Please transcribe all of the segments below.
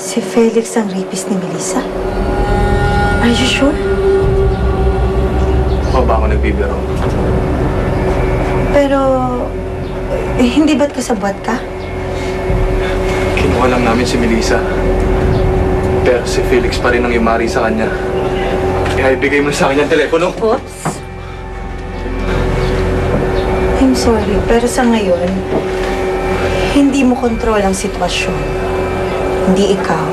Si Felix ang rapist ni Melissa? Are you sure? Ako ba ako nagbibiro? Pero, hindi ba't kasabwat ka? Kinuha lang namin si Melissa. Pero si Felix pa rin ang yumari sa kanya. Kaya ibigay mo sa kanya ang telepono. Oops. I'm sorry, pero sa ngayon, hindi mo kontrol ang sitwasyon. Hindi ikaw,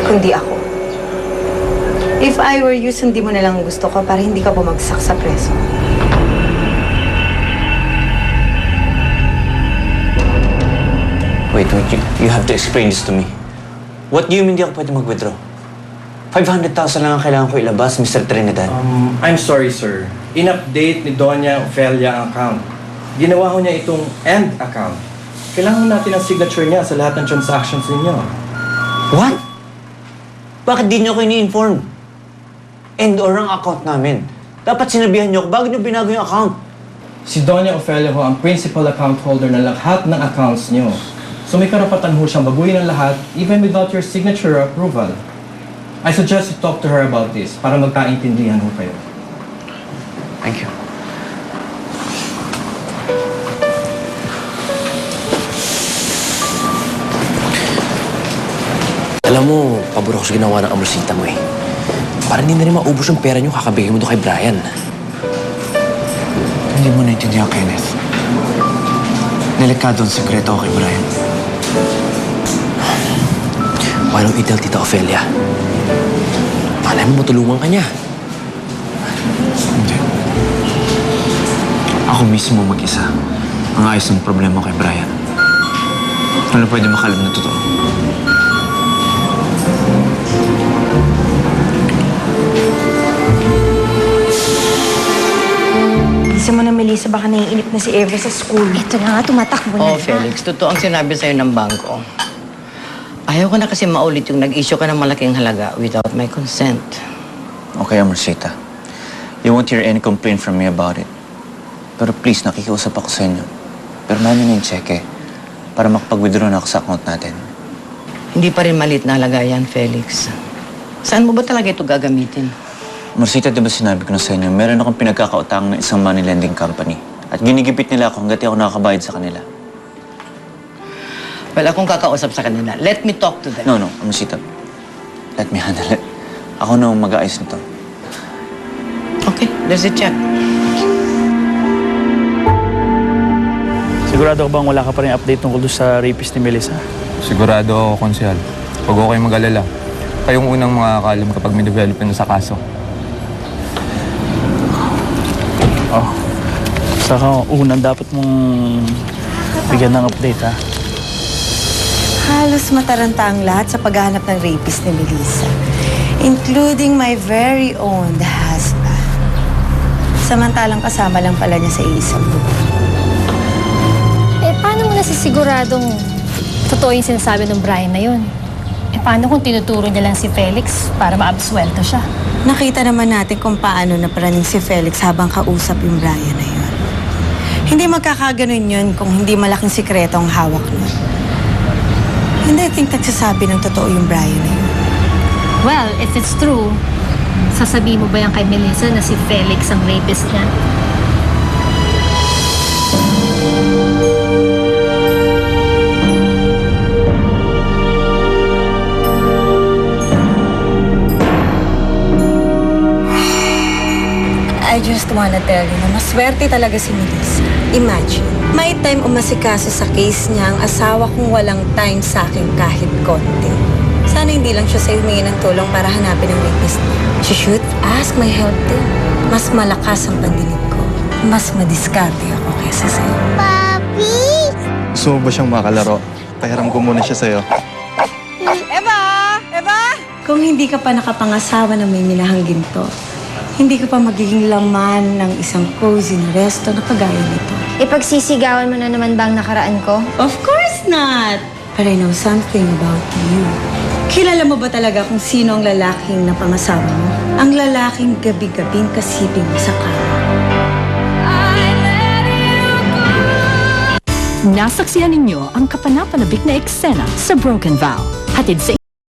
kundi ako. If I were you, sundin mo na lang ang gusto ko para hindi ka bumagsak sa preso. Wait, you have to explain this to me. What do you mean di ako pwede mag-withdraw? 500,000 lang ang kailangan ko ilabas, Mr. Trinidad. I'm sorry, sir. In-update ni Doña Ofelia ang account. Ginawa ko niya itong end account. Kailangan natin ang signature niya sa lahat ng transactions ninyo. What? Bakit di niyo ako ini-inform? End or ang account namin. Dapat sinabihan niyo ako bago niyo binago yung account. Si Doña Ofelia ho ang principal account holder ng lahat ng accounts niyo. So may karapatan ho siyang baguhin ang lahat even without your signature or approval. I suggest you talk to her about this para magkaintindihan ho kayo. Thank you. Alam mo, pabor ako sa ginawa ng amosita mo eh. Para hindi na rin maubos yung pera niyo, kakabigay mo doon kay Brian. Hindi mo naintindihan, Kenneth. Delikado ang sekreto ko kay Brian. Paano i-tell Tita Ofelia? Malay mo matulungan ka niya. Hindi. Ako mismo mag-isa ang ayos ng problema kay Brian. Ano pwede makalam na totoo? Isa mo na, Melissa, baka naiinip na si Eva sa school. Ito na nga, tumatakbo na. Oh, Felix, totoo ang sinabi sa'yo ng bangko. Ayaw ko na kasi maulit yung nag-issue ka ng malaking halaga without my consent. Okay, Amarcita. You won't hear any complaint from me about it. Pero please, nakikiusap ako sa inyo. Pero namin yung cheque para makapag-withdraw na ako sa account natin. Hindi pa rin maliit na halaga yan, Felix. Saan mo ba talaga ito gagamitin? Amarcita, di ba sinabi ko na sa inyo, meron akong pinagkakautang ng isang money lending company. At ginigipit nila ako hanggat ako nakakabayad sa kanila. Well, akong kakausap sa kanila. Let me talk to them. No, Amarcita. Let me handle it. Ako na mag-aayos nito. Okay, there's a check. Sigurado ka bang wala ka pa rin update tungkol sa rapist ni Melissa? Sigurado ako, Konsyal. Huwag ako kayong mag-alala. Kayong unang makakalam kapag may development na sa kaso. Oh. Saka unang dapat mong bigyan ng update, ha? Halos mataranta ang lahat sa paghahanap ng rapist ni Melissa. Including my very own husband. Samantalang kasama lang pala niya sa isang lugar. Eh, paano mo nasisiguradong totoo yung sinasabi ng Brian na yun? Eh, paano kung tinuturo niya lang si Felix para maabsuelto siya? Nakita naman natin kung paano napraning si Felix habang kausap yung Brian na yun. Hindi magkakaganon yun kung hindi malaking sikreto ang hawak nun. Hindi, I think nagsasabi ng totoo yung Brian na yun. Well, if it's true, sasabihin mo ba yan kay Melissa na si Felix ang rapist niya? I just wanna tell you na maswerte talaga si Melissa. Imagine, may time umasikaso sa case niya ang asawa kong walang time sa akin kahit konti. Sana hindi lang siya sa'yo humingi ng tulong para hanapin ang rapist niya. She should ask my help din. Mas malakas ang pandinig ko. Mas madiskarte ako kaysa sa'yo. Papi! Gusto mo ba siyang makalaro? Pahiram ko muna siya sa'yo. Kung hindi ka pa nakapangasawa na may minahang ginto, hindi ka pa magiging laman ng isang cozy na resto na kagaya nito. Ipagsisigawan mo na naman ba ang nakaraan ko? Of course not! But I know something about you. Kilala mo ba talaga kung sino ang lalaking napangasawa mo? Ang lalaking gabi-gabing kasiping mo sa kama. Nasaksihan ninyo ang kapanapanabik na eksena sa Broken Vow. Hatid sa